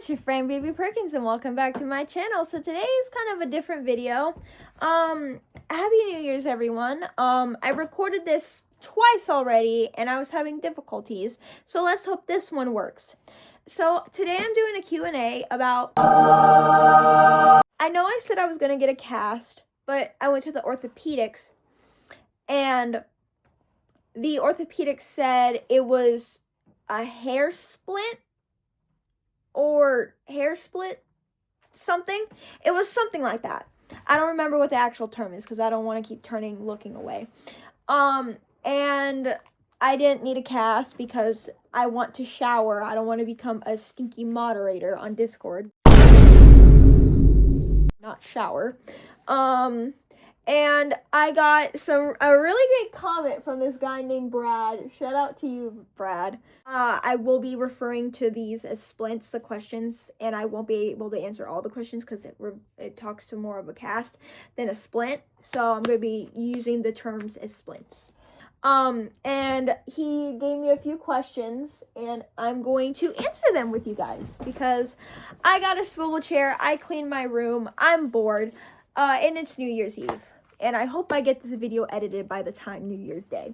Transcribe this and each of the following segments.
it's your friend Baby Perkins and welcome back to my channel. So today is kind of a different video. Happy New Year's everyone. I recorded this twice already and I was having difficulties. So let's hope this one works. So today I'm doing a Q&A about I know I said I was going to get a cast, but I went to the orthopedics and the orthopedics said it was a hair split or hair split something. It was something like that. I don't remember what the actual term is because I don't want to keep looking away. And I didn't need a cast because I want to shower. I don't want to become a stinky moderator on Discord. Not shower. And I got a really great comment from this guy named Brad. Shout out to you, Brad. I will be referring to these as splints, the questions, and I won't be able to answer all the questions because it talks to more of a cast than a splint. So I'm going to be using the terms as splints. And he gave me a few questions, and I'm going to answer them with you guys because I got a swivel chair, I cleaned my room, I'm bored, and it's New Year's Eve. And I hope I get this video edited by the time New Year's Day.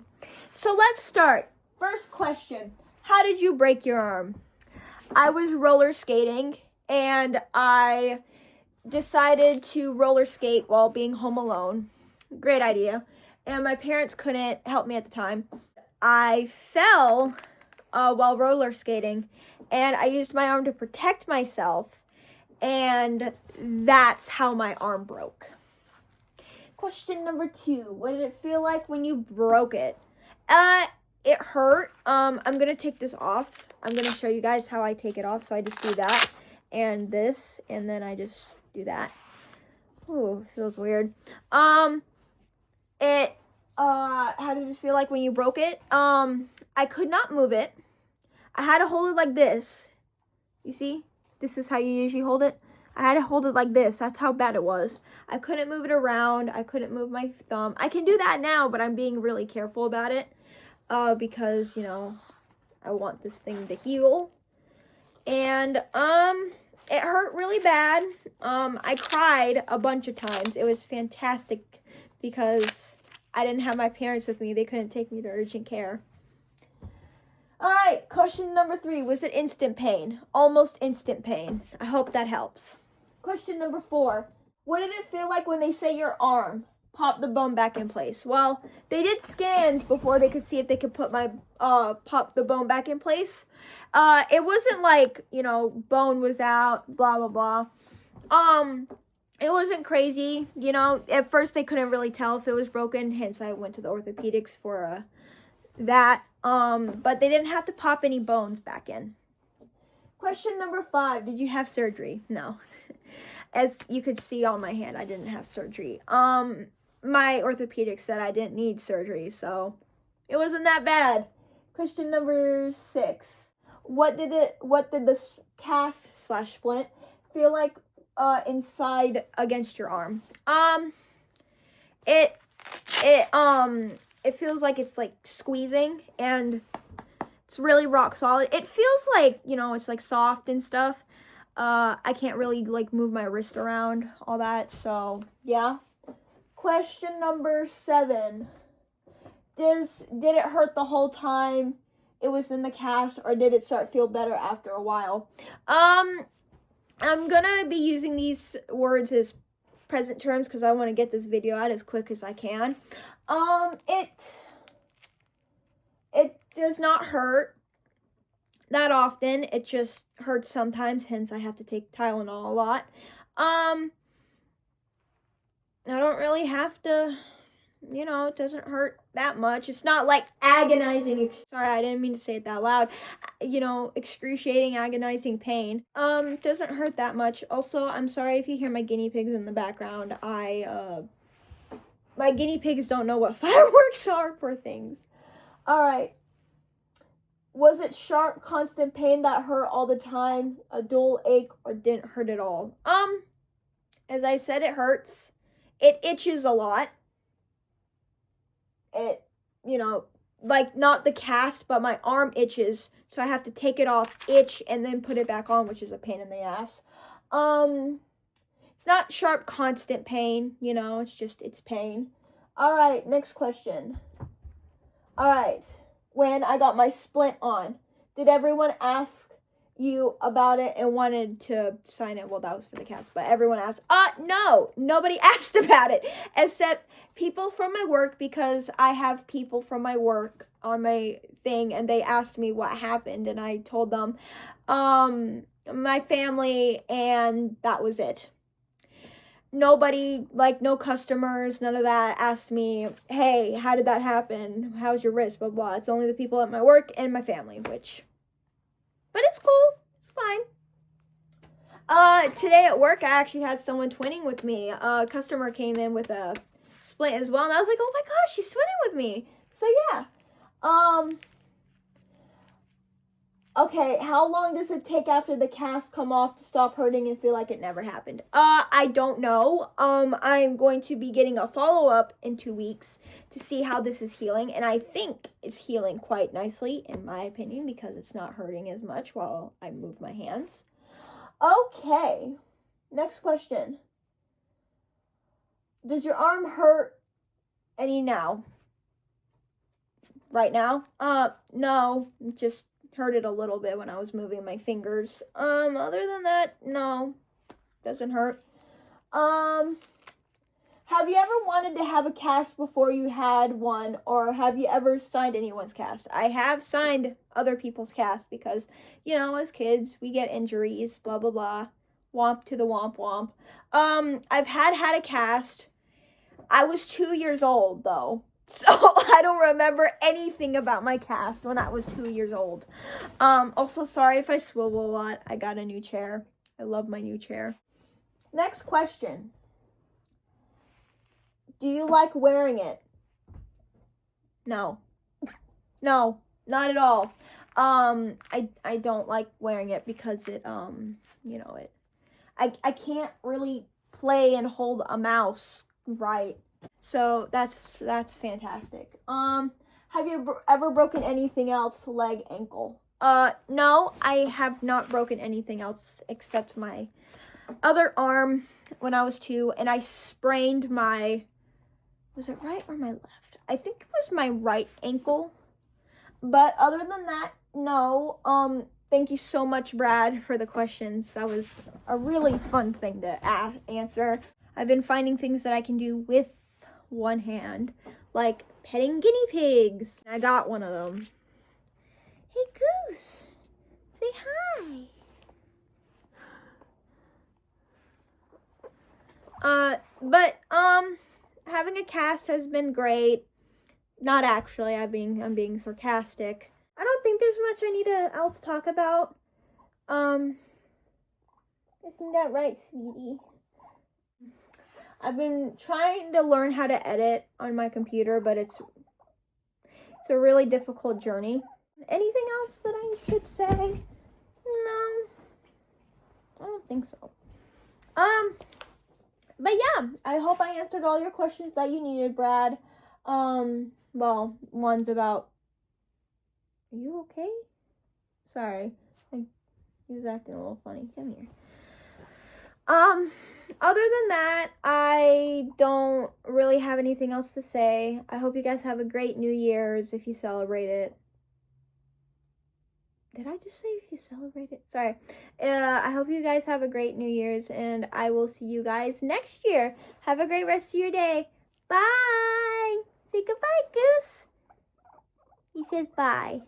So let's start. First question. How did you break your arm? I was roller skating and I decided to roller skate while being home alone. Great idea. And my parents couldn't help me at the time. I fell while roller skating and I used my arm to protect myself. And that's how my arm broke. Question number 2. What did it feel like when you broke it? It hurt. I'm going to take this off. I'm going to show you guys how I take it off. So I just do that and this, and then I just do that. Ooh, feels weird. How did it feel like when you broke it? I could not move it. I had to hold it like this. You see? This is how you usually hold it. I had to hold it like this. That's how bad it was. I couldn't move it around. I couldn't move my thumb. I can do that now, but I'm being really careful about it. Because, you know, I want this thing to heal. And, it hurt really bad. I cried a bunch of times. It was fantastic because I didn't have my parents with me. They couldn't take me to urgent care. All right, question number 3. Was it instant pain? Almost instant pain. I hope that helps. Question number 4. What did it feel like when they say your arm? Pop the bone back in place. Well, they did scans before they could see if they could put my, pop the bone back in place. It wasn't like, you know, bone was out, blah, blah, blah. It wasn't crazy, you know. At first they couldn't really tell if it was broken, hence I went to the orthopedics for, that. But they didn't have to pop any bones back in. Question number 5. Did you have surgery? No. As you could see on my hand, I didn't have surgery. My orthopedic said I didn't need surgery, so it wasn't that bad. Question number 6. What did the cast/splint feel like inside against your arm? It feels like it's like squeezing and it's really rock solid. It feels like, you know, it's like soft and stuff. I can't really like move my wrist around, all that. So yeah. Question number 7. Did it hurt the whole time it was in the cast, or did it start to feel better after a while? I'm gonna be using these words as present terms because I want to get this video out as quick as I can. It does not hurt that often. It just hurts sometimes, hence I have to take Tylenol a lot. I don't really have to, you know, it doesn't hurt that much. It's not like agonizing, sorry, I didn't mean to say it that loud, you know, excruciating, agonizing pain. Doesn't hurt that much. Also, I'm sorry if you hear my guinea pigs in the background. My guinea pigs don't know what fireworks are, poor things. All right. Was it sharp, constant pain that hurt all the time, a dull ache, or didn't hurt at all? As I said, it hurts. It itches a lot. It, you know, like not the cast, but my arm itches, so I have to take it off, itch, and then put it back on, which is a pain in the ass. It's not sharp, constant pain, you know, it's pain. All right, next question. All right, when I got my splint on, did everyone ask you about it and wanted to sign it? Well, that was for the cast, but everyone asked. No, nobody asked about it except people from my work, because I have people from my work on my thing, and they asked me what happened, and I told them, my family, and that was it. Nobody, like no customers, none of that asked me, hey, how did that happen? How's your wrist? Blah, blah. It's only the people at my work and my family, but it's cool. It's fine. Today at work, I actually had someone twinning with me. A customer came in with a splint as well, and I was like, oh my gosh, she's twinning with me. So yeah. Okay, how long does it take after the cast come off to stop hurting and feel like it never happened? I don't know. I'm going to be getting a follow-up in 2 weeks to see how this is healing, and I think it's healing quite nicely, in my opinion, because it's not hurting as much while I move my hands. Okay, next question. Does your arm hurt any now? Right now? No, just hurt it a little bit when I was moving my fingers. Other than that, no, doesn't hurt. Have you ever wanted to have a cast before you had one, or have you ever signed anyone's cast? I have signed other people's cast because, you know, as kids, we get injuries, blah, blah, blah. Womp to the womp womp. I've had a cast. I was 2 years old, though. So I don't remember anything about my cast when I was 2 years old. Also, sorry if I swivel a lot. I got a new chair. I love my new chair. Next question. Do you like wearing it? No. No, not at all. I don't like wearing it because it, you know, I can't really play and hold a mouse right. So that's fantastic. Have you ever broken anything else? Leg, ankle? No, I have not broken anything else except my other arm when I was 2, and I sprained my, was it right or my left? I think it was my right ankle. But other than that, no. Thank you so much, Brad, for the questions. That was a really fun thing to answer. I've been finding things that I can do with one hand, like petting guinea pigs. I got one of them. Hey, Goose, say hi. But having a cast has been great. Not actually, I'm being sarcastic. I don't think there's much I need to else talk about. Isn't that right, sweetie? I've been trying to learn how to edit on my computer, but it's a really difficult journey. Anything else that I should say? No, I don't think so. But yeah, I hope I answered all your questions that you needed, Brad. Well, one's about, are you okay? Sorry, he was acting a little funny. Come here. Other than that, I don't really have anything else to say. I hope you guys have a great New Year's if you celebrate it. Did I just say if you celebrate it? Sorry. I hope you guys have a great New Year's, and I will see you guys next year. Have a great rest of your day. Bye. Say goodbye, Goose. He says bye.